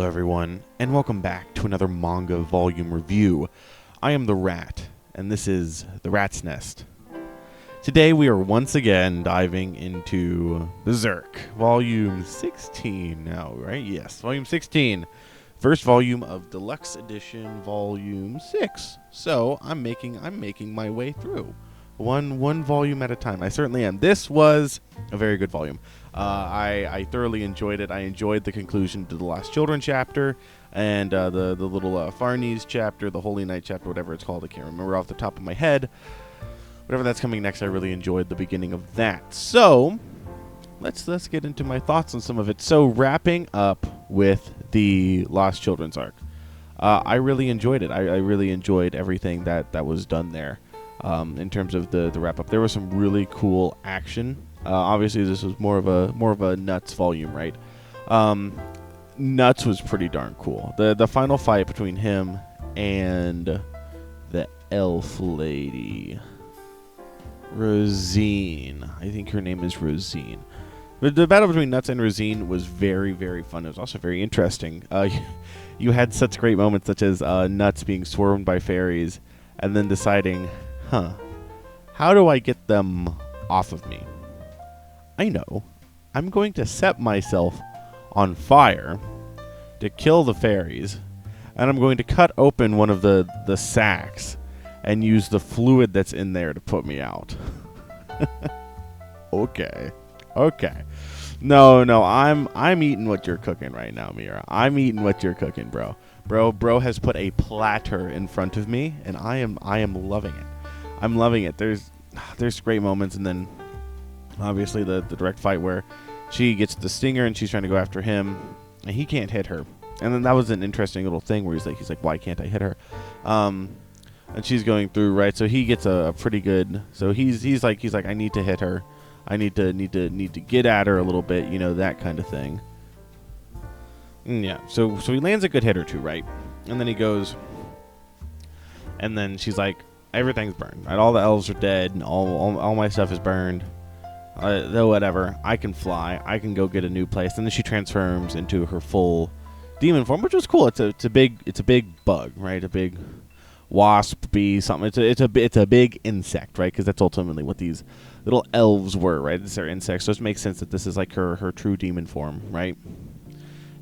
everyone, and welcome back to another manga volume review. I am the Rat, and this is The Rat's Nest. Today we are once again diving into Berserk, volume 16 now, right? Yes, volume 16. First volume of Deluxe Edition, volume 6. So I'm making my way through. One volume at a time. I certainly am. This was a very good volume. I thoroughly enjoyed it. I enjoyed the conclusion to the Lost Children chapter and the little Farnes chapter, the Holy Night chapter, whatever it's called. I can't remember off the top of my head. Whatever that's coming next, I really enjoyed the beginning of that. So let's get into my thoughts on some of it. So wrapping up with the Lost Children's arc, I really enjoyed it. I really enjoyed everything that was done there. In terms of the wrap up, there was some really cool action. Obviously, this was more of a Nuts volume, right? Nuts was pretty darn cool. The final fight between him and the elf lady, Rosine. I think her name is Rosine. But the battle between Nuts and Rosine was very, very fun. It was also very interesting. You had such great moments, such as Nuts being swarmed by fairies, and then deciding, how do I get them off of me? I know. I'm going to set myself on fire to kill the fairies, and I'm going to cut open one of the sacks and use the fluid that's in there to put me out. Okay. No, I'm eating what you're cooking right now, Miura. I'm eating what you're cooking, bro. Bro has put a platter in front of me, and I am loving it. I'm loving it. There's great moments, and then obviously the direct fight where she gets the stinger and she's trying to go after him, and he can't hit her. And then that was an interesting little thing where he's like, why can't I hit her? And she's going through, right? So he gets a pretty good. So he's like, I need to hit her. I need to get at her a little bit, that kind of thing. Yeah. So he lands a good hit or two, right? And then he goes, and then she's like, everything's burned. Right? All the elves are dead, and all my stuff is burned. Though whatever, I can fly. I can go get a new place. And then she transforms into her full demon form, which was cool. It's a big bug, right? A big wasp, bee, something. It's a big insect, right? Because that's ultimately what these little elves were, right? They're insects, so it makes sense that this is like her true demon form, right?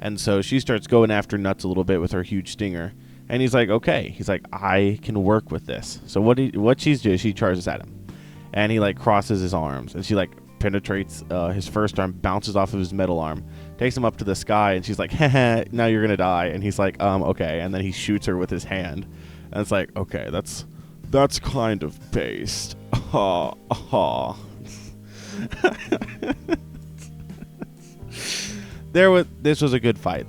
And so she starts going after Nuts a little bit with her huge stinger, and he's like, okay. He's like, I can work with this. So what she's doing, she charges at him, and he like crosses his arms, and she like penetrates his first arm, bounces off of his metal arm, takes him up to the sky, and she's like, haha, now you're gonna die. And he's like, okay. And then he shoots her with his hand, and it's like, okay, that's kind of based. This was a good fight.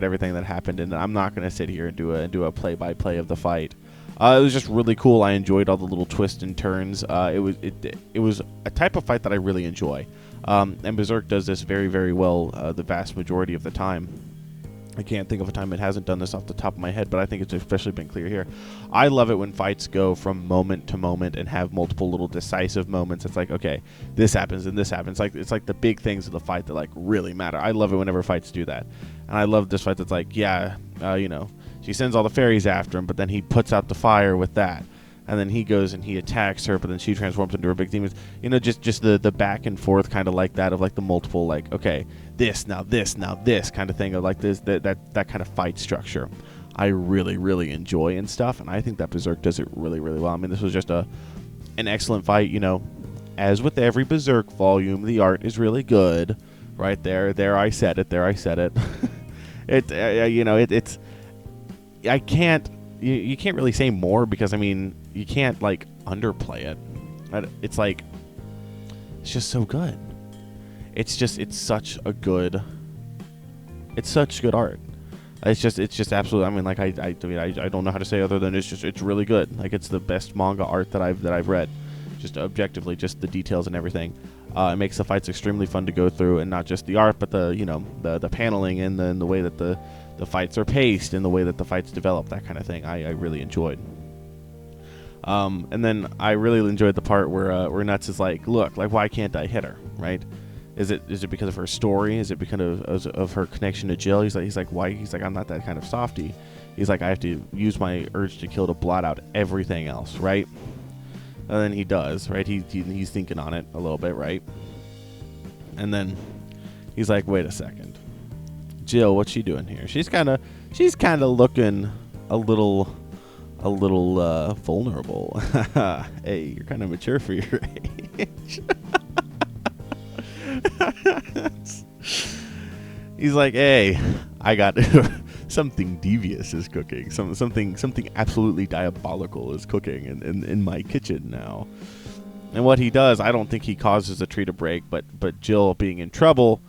Everything that happened, and I'm not going to sit here and do a play-by-play of the fight. It was just really cool. I enjoyed all the little twists and turns. It was a type of fight that I really enjoy. And Berserk does this very, very well the vast majority of the time. I can't think of a time it hasn't done this off the top of my head, but I think it's especially been clear here. I love it when fights go from moment to moment and have multiple little decisive moments. It's like, okay, this happens and this happens. It's like the big things of the fight that like really matter. I love it whenever fights do that. And I love this fight that's like, she sends all the fairies after him, but then he puts out the fire with that. And then he goes and he attacks her, but then she transforms into her big demons. Just the back and forth kind of like that of like the multiple, like, okay, this kind of thing of like this, that kind of fight structure. I really, really enjoy and stuff, and I think that Berserk does it really, really well. I mean, this was just an excellent fight, As with every Berserk volume, the art is really good. Right there. There I said it. It's I can't. You can't really say more because, I mean, you can't, like, underplay it. It's like, it's just so good. It's such good art. It's just absolutely, I mean, like, I don't know how to say other than it's really good. Like, it's the best manga art that I've read. Just objectively, just the details and everything. It makes the fights extremely fun to go through, and not just the art, but the paneling and the way that the fights are paced and the way that the fights develop, that kind of thing. I really enjoyed. And then I really enjoyed the part where Nuts is like, look, like, why can't I hit her, right? Is it because of her story? Is it because of her connection to Jill? He's like, why? He's like, I'm not that kind of softie. He's like, I have to use my urge to kill to blot out everything else, right? And then he does, right? He's thinking on it a little bit, right? And then he's like, wait a second, Jill, what's she doing here? She's kind of looking a little vulnerable. Hey, you're kind of mature for your age. He's like, hey, I got something devious is cooking. Something absolutely diabolical is cooking in my kitchen now. And what he does, I don't think he causes the tree to break, but Jill being in trouble,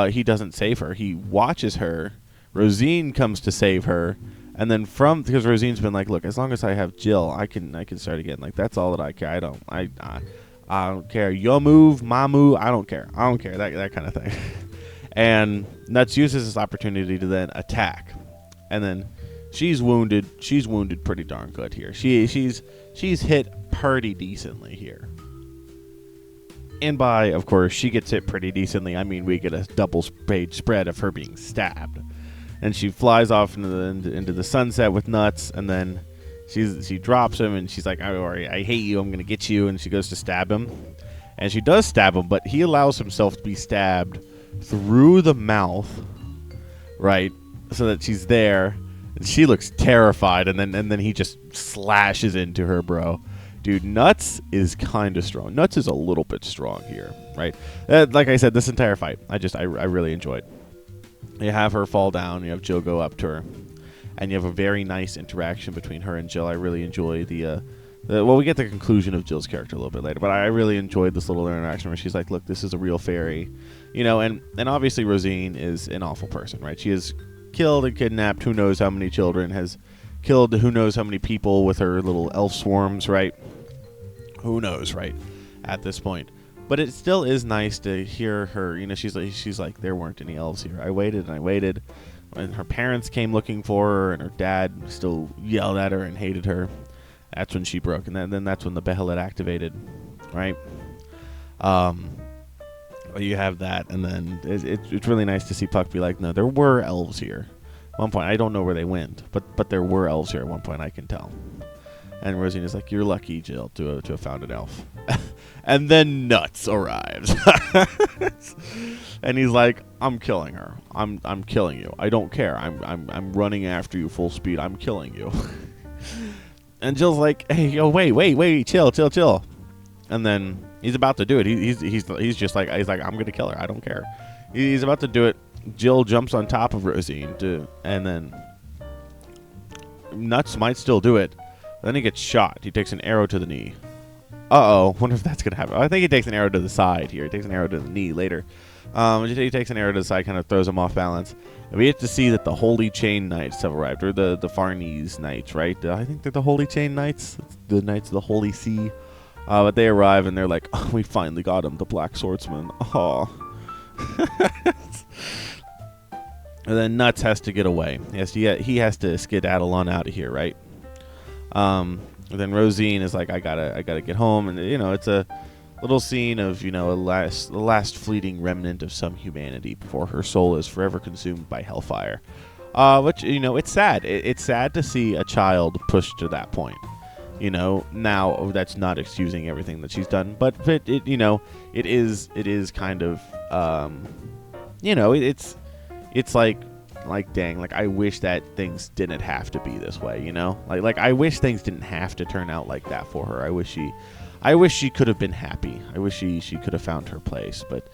he doesn't save her. He watches her. Rosine comes to save her, and then because Rosine's been like, look, as long as I have Jill, I can start again. Like, that's all that I care. I don't care. Your move, my move. I don't care. That kind of thing. And Nuts uses this opportunity to then attack, and then she's wounded. She's wounded pretty darn good here. She's hit pretty decently here. And by, of course, she gets hit pretty decently, I mean we get a double page spread of her being stabbed. And she flies off into the sunset with Nuts, and then she drops him, and she's like, I hate you, I'm going to get you. And she goes to stab him. And she does stab him, but he allows himself to be stabbed through the mouth, right? So that she's there. And she looks terrified, and then he just slashes into her, bro. Dude, Nuts is kind of strong. Nuts is a little bit strong here, right? Like I said, this entire fight, I really enjoyed. You have her fall down. You have Jill go up to her. And you have a very nice interaction between her and Jill. I really enjoy well, we get the conclusion of Jill's character a little bit later, but I really enjoyed this little interaction where she's like, look, this is a real fairy. You know, and obviously Rosine is an awful person, right? She has killed and kidnapped who knows how many children, has killed who knows how many people with her little elf swarms, right? Who knows, right? At this point. But it still is nice to hear her, you know, she's like, there weren't any elves here. I waited and I waited. And her parents came looking for her, and her dad still yelled at her and hated her. That's when she broke, and then that's when the Behelit activated, right? You have that, and then it's really nice to see Puck be like, no, there were elves here. At one point, I don't know where they went, but there were elves here at one point, I can tell. And Rosine is like, you're lucky, Jill, to have found an elf. And then Nuts arrives. And he's like, I'm killing her. I'm killing you. I don't care. I'm running after you full speed. I'm killing you. And Jill's like, hey, yo, wait, chill. And then he's about to do it. He's just like, I'm gonna kill her. I don't care. He's about to do it. Jill jumps on top of Rosine and then Nuts might still do it. Then he gets shot. He takes an arrow to the knee. Uh-oh. Wonder if that's going to happen. I think he takes an arrow to the side here. He takes an arrow to the knee later. He takes an arrow to the side, kind of throws him off balance. And we get to see that the Holy Chain Knights have arrived. Or the Farnese Knights, right? I think they're the Holy Chain Knights. It's the Knights of the Holy Sea. But they arrive, and they're like, oh, we finally got him, the Black Swordsman. Oh. And then Nuts has to get away. He has to skedaddle on out of here, right? Then Rosine is like, I gotta get home, and you know, it's a little scene of, you know, the last fleeting remnant of some humanity before her soul is forever consumed by hellfire. Which, you know, it's sad. It's sad to see a child pushed to that point. You know, now that's not excusing everything that she's done, but it you know, it is kind of, you know, it's like, dang, like, I wish that things didn't have to be this way, you know? Like I wish things didn't have to turn out like that for her. I wish she could have been happy. I wish she could have found her place. But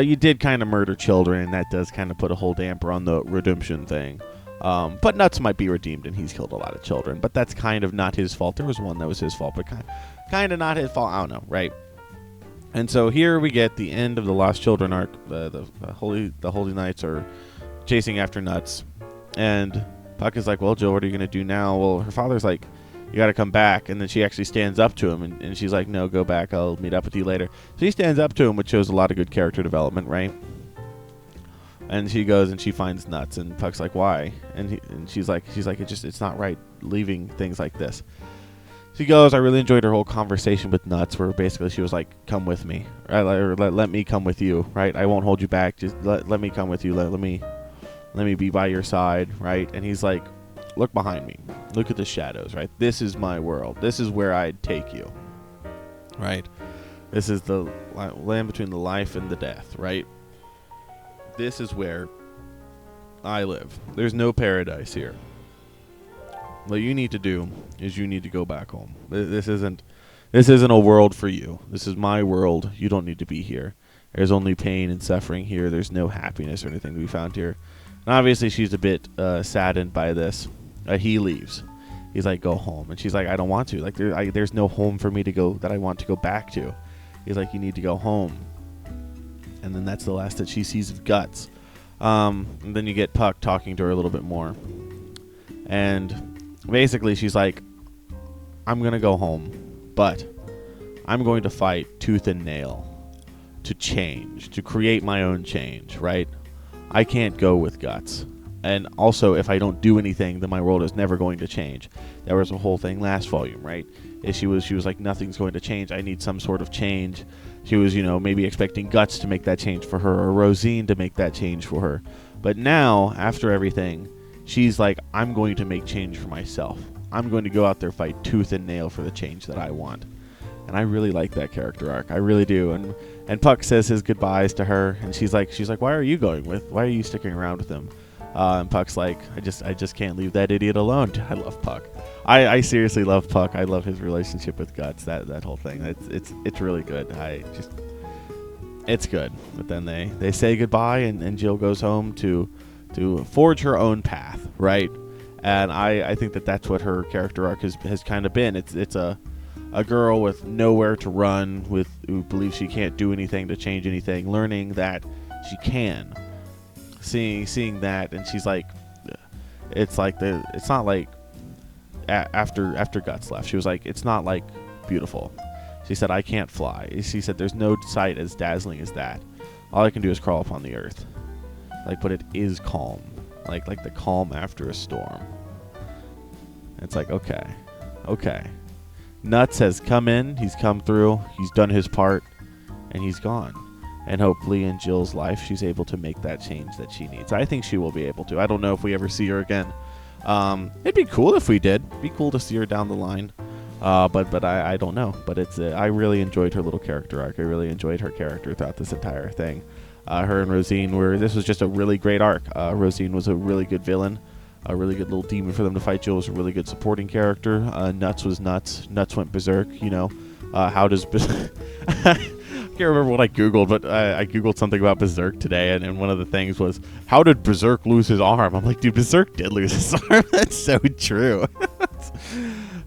you did kind of murder children, and that does kind of put a whole damper on the redemption thing. But Nuts might be redeemed, and he's killed a lot of children. But that's kind of not his fault. There was one that was his fault, but kind of not his fault. I don't know, right? And so here we get the end of the Lost Children arc. The Holy Knights are chasing after Nuts, and Puck is like, well, Jill, what are you gonna do now? Well, her father's like, you gotta come back. And then she actually stands up to him, and she's like, no, go back, I'll meet up with you later. So he stands up to him, which shows a lot of good character development, right? And she goes and she finds Nuts, and Puck's like, why? And she's like, it's not right leaving things like this. She goes, I really enjoyed her whole conversation with Nuts, where basically she was like, come with me, right? Or let me come with you, right? I won't hold you back. Just let me come with you. Let me be by your side, right? And he's like, look behind me. Look at the shadows, right? This is my world. This is where I'd take you, right? This is the land between the life and the death, right? This is where I live. There's no paradise here. What you need to do is you need to go back home. This isn't a world for you. This is my world. You don't need to be here. There's only pain and suffering here. There's no happiness or anything to be found here. And obviously she's a bit saddened by this. He leaves. He's like, go home. And she's like, I don't want to. Like, there's no home for me to go that I want to go back to. He's like, you need to go home. And then that's the last that she sees of Guts. And then you get Puck talking to her a little bit more. And basically, she's like, I'm going to go home, but I'm going to fight tooth and nail to change, to create my own change, right? I can't go with Guts. And also, if I don't do anything, then my world is never going to change. That was the whole thing last volume, right? She was like, nothing's going to change. I need some sort of change. She was, maybe expecting Guts to make that change for her, or Rosine to make that change for her. But now, after everything, she's like, I'm going to make change for myself. I'm going to go out there, fight tooth and nail for the change that I want. And I really like that character arc. I really do. And Puck says his goodbyes to her, and she's like, why are you sticking around with him? And Puck's like, I just can't leave that idiot alone. I love Puck. I seriously love Puck. I love his relationship with Guts. That whole thing. It's really good. It's good. But then they say goodbye, and Jill goes home to forge her own path, right? And I think that's what her character arc has kind of been. It's a girl with nowhere to run, who believes she can't do anything to change anything, learning that she can. Seeing that, and she's like, it's not like after Guts left, she was like, it's not like beautiful. She said, I can't fly. She said, there's no sight as dazzling as that. All I can do is crawl upon the earth. But it is calm, like the calm after a storm. It's like, okay. Nuts has come in, he's come through, he's done his part, and he's gone. And hopefully in Jill's life, she's able to make that change that she needs. I think she will be able to. I don't know if we ever see her again. It'd be cool if we did. It'd be cool to see her down the line. But I don't know. But I really enjoyed her little character arc. I really enjoyed her character throughout this entire thing. Her and Rosine this was just a really great arc. Rosine was a really good villain, a really good little demon for them to fight. Jill was a really good supporting character. Nuts was nuts. Nuts went berserk. How does I can't remember what I Googled, but I Googled something about Berserk today, and one of the things was, how did Berserk lose his arm? I'm like, dude, Berserk did lose his arm. That's so true.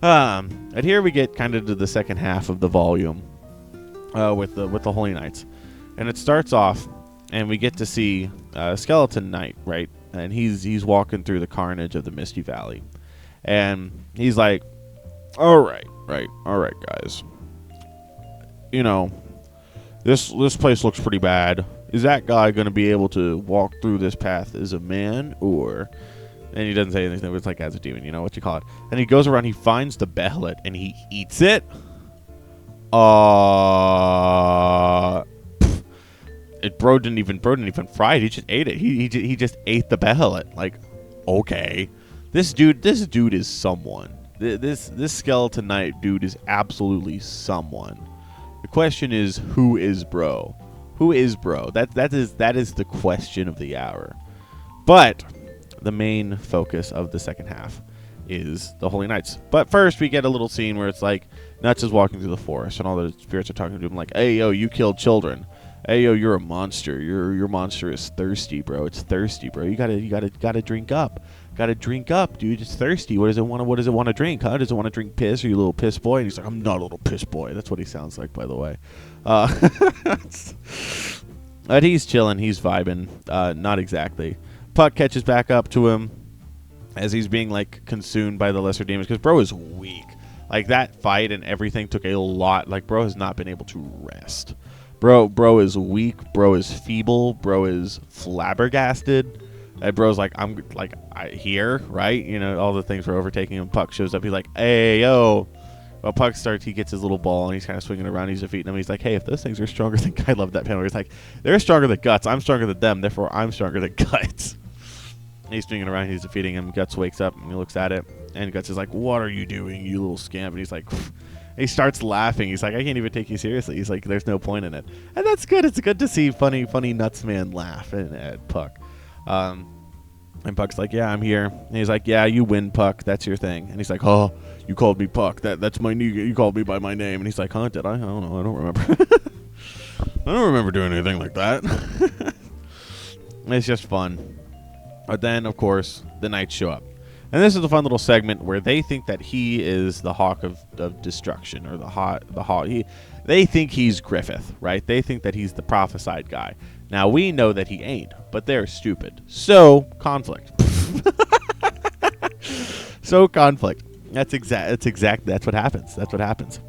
And here we get kind of to the second half of the volume with the Holy Knights. And it starts off, and we get to see Skeleton Knight, right? And he's walking through the carnage of the Misty Valley. And he's like, all right, guys. This place looks pretty bad. Is that guy going to be able to walk through this path as a man, or... And he doesn't say anything, but it's like as a demon, what you call it. And he goes around, he finds the behelit, and he eats it. Bro didn't even fry it. He just ate it. He just ate the behelit. Like, okay. This dude is someone. This Skeleton Knight dude is absolutely someone. The question is, who is bro? Who is bro? That is the question of the hour. But the main focus of the second half is the Holy Knights. But first, we get a little scene where it's like Nuts is walking through the forest, and all the spirits are talking to him like, "Hey, yo, you killed children. Hey, yo, you're a monster. Your monster is thirsty, bro. It's thirsty, bro. You gotta drink up. Gotta drink up, dude. It's thirsty. What does it want to drink, huh? Does it want to drink piss? Are you a little piss boy?" And he's like, "I'm not a little piss boy." That's what he sounds like, by the way. But he's chilling. He's vibing. Not exactly. Puck catches back up to him as he's being like consumed by the lesser demons, because bro is weak. Like, that fight and everything took a lot. Like, bro has not been able to rest. Bro is weak. Bro is feeble. Bro is flabbergasted. And bro's like, here, right? All the things were overtaking him. Puck shows up. He's like, "Hey, yo, Well, Puck starts, he gets his little ball, and he's kind of swinging around. He's defeating them. He's like, hey, if those things are stronger than... I love that panel. He's like, they're stronger than Guts. I'm stronger than them. Therefore, I'm stronger than Guts. And he's swinging around. He's defeating him. Guts wakes up, and he looks at it. And Guts is like, what are you doing, you little scamp? And he's like... He starts laughing. He's like, I can't even take you seriously. He's like, there's no point in it. And that's good. It's good to see funny Nuts Man laugh at Puck. And Puck's like, yeah, I'm here. And he's like, yeah, you win, Puck. That's your thing. And he's like, oh, you called me Puck. That's my new... You called me by my name. And he's like, huh, did I? I don't know. I don't remember. I don't remember doing anything like that. It's just fun. But then, of course, the Knights show up. And this is a fun little segment where they think that he is the Hawk of Destruction, or the Hawk. They think he's Griffith, right? They think that he's the prophesied guy. Now, we know that he ain't, but they're stupid. So, conflict. So, conflict. That's what happens. That's what happens.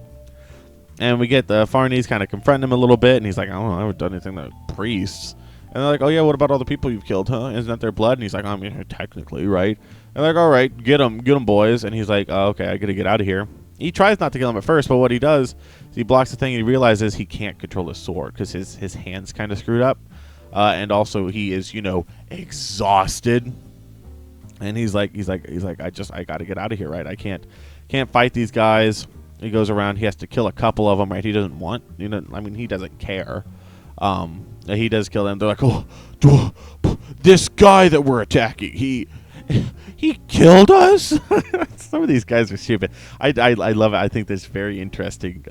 And we get the Farnese kind of confronting him a little bit, and he's like, I don't know, I haven't done anything to priests. And they're like, oh, yeah, what about all the people you've killed, huh? Isn't that their blood? And he's like, I mean, technically, right? And they're like, all right, get 'em, boys. And he's like, oh, okay, I got to get out of here. He tries not to kill him at first, but what he does is he blocks the thing, and he realizes he can't control his sword because his hand's kind of screwed up. And also he is, exhausted. And he's like, I got to get out of here, right? I can't fight these guys. He goes around. He has to kill a couple of them, right? He doesn't want, he doesn't care. He does kill them. They're like, oh, this guy that we're attacking, he killed us. Some of these guys are stupid. I love it. I think there's very interesting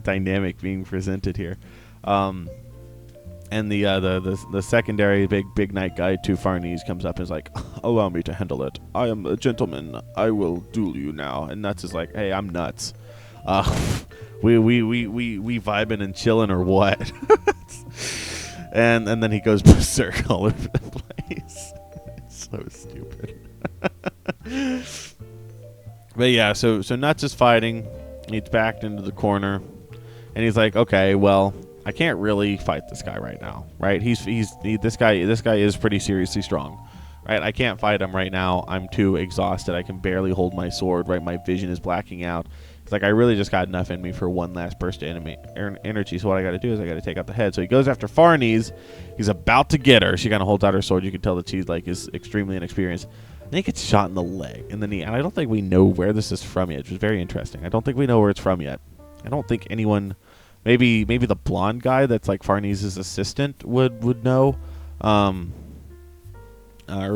dynamic being presented here. And the secondary big knight guy to Farnese comes up and is like, allow me to handle it. I am a gentleman. I will duel you now. And Nuts is like, hey, I'm Nuts. We vibing and chilling or what? and then he goes berserk all over the place. It's so stupid. But yeah, so Nuts is fighting. He's backed into the corner, and he's like, okay, well, I can't really fight this guy right now, right? This guy is pretty seriously strong, right? I can't fight him right now. I'm too exhausted. I can barely hold my sword, right? My vision is blacking out. It's like I really just got enough in me for one last burst of energy. So what I got to do is I got to take out the head. So he goes after Farnese. He's about to get her. She kind of holds out her sword. You can tell that she's is extremely inexperienced. And he gets shot in the leg, in the knee. And I don't think we know where this is from yet, which is very interesting. I don't think we know where it's from yet. I don't think anyone, maybe the blonde guy that's like Farnese's assistant would know, or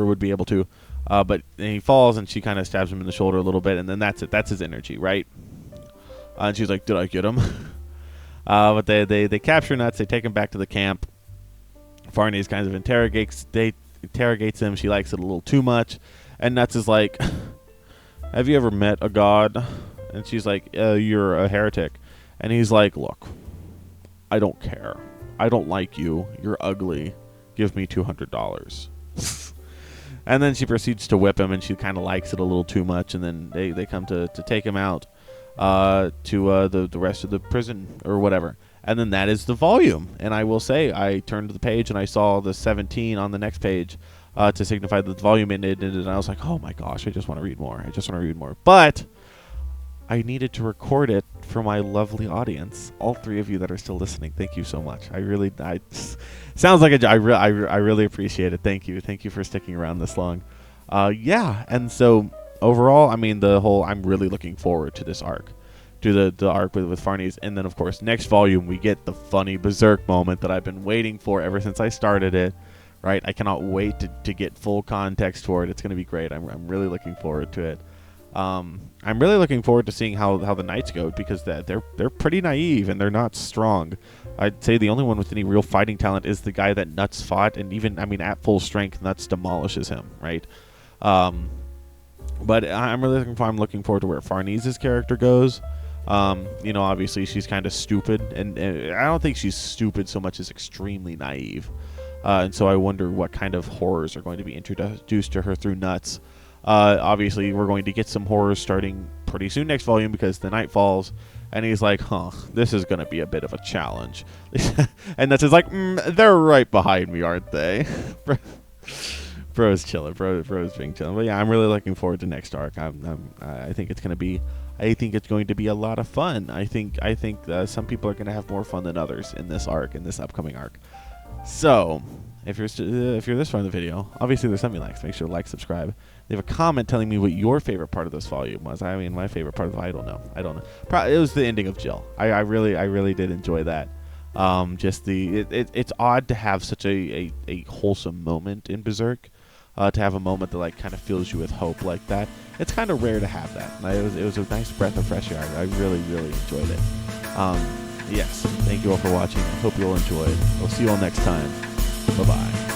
would be able to. But he falls, and she kind of stabs him in the shoulder a little bit, and then that's it. That's his energy, right? And she's like, did I get him? But they capture Nuts. They take him back to the camp. Farnese kind of interrogates him. She likes it a little too much. And Nuts is like, have you ever met a god? And she's like, you're a heretic. And he's like, look, I don't care. I don't like you. You're ugly. Give me $200. And then she proceeds to whip him, and she kind of likes it a little too much. And then they come to take him out to the rest of the prison or whatever. And then that is the volume. And I will say, I turned to the page, and I saw the 17 on the next page to signify that the volume ended. And I was like, oh, my gosh, I just want to read more. But I needed to record it for my lovely audience. All three of you that are still listening, thank you so much. Sounds like I really appreciate it. Thank you for sticking around this long. Yeah, and so overall, I mean, I'm really looking forward to this arc, to the arc with Farnese. And then, of course, next volume, we get the funny Berserk moment that I've been waiting for ever since I started it, right? I cannot wait to get full context for it. It's going to be great. I'm really looking forward to it. I'm really looking forward to seeing how the Knights go, because they're pretty naive and they're not strong. I'd say the only one with any real fighting talent is the guy that Nuts fought, and even, I mean, at full strength, Nuts demolishes him, right? But I'm looking forward to where Farnese's character goes. Obviously she's kind of stupid, and I don't think she's stupid so much as extremely naive. And so I wonder what kind of horrors are going to be introduced to her through Nuts. Obviously, we're going to get some horrors starting pretty soon next volume, because the night falls, and he's like, this is going to be a bit of a challenge. And Nuts is like, they're right behind me, aren't they? Bro's chilling. Bro's being chilling. But yeah, I'm really looking forward to next arc. I think it's going to be I think it's going to be a lot of fun. I think some people are going to have more fun than others in this arc, in this upcoming arc. So, if you're this far in the video, obviously there's something likes. Make sure to like, subscribe. Leave a comment telling me what your favorite part of this volume was. I mean, my favorite part of I don't know. It was the ending of Jill. I really did enjoy that. Just it's odd to have such a wholesome moment in Berserk. To have a moment that like kind of fills you with hope like that. It's kind of rare to have that. It was a nice breath of fresh air. I really enjoyed it. Yes, thank you all for watching. I hope you all enjoyed. We'll see you all next time. Bye-bye.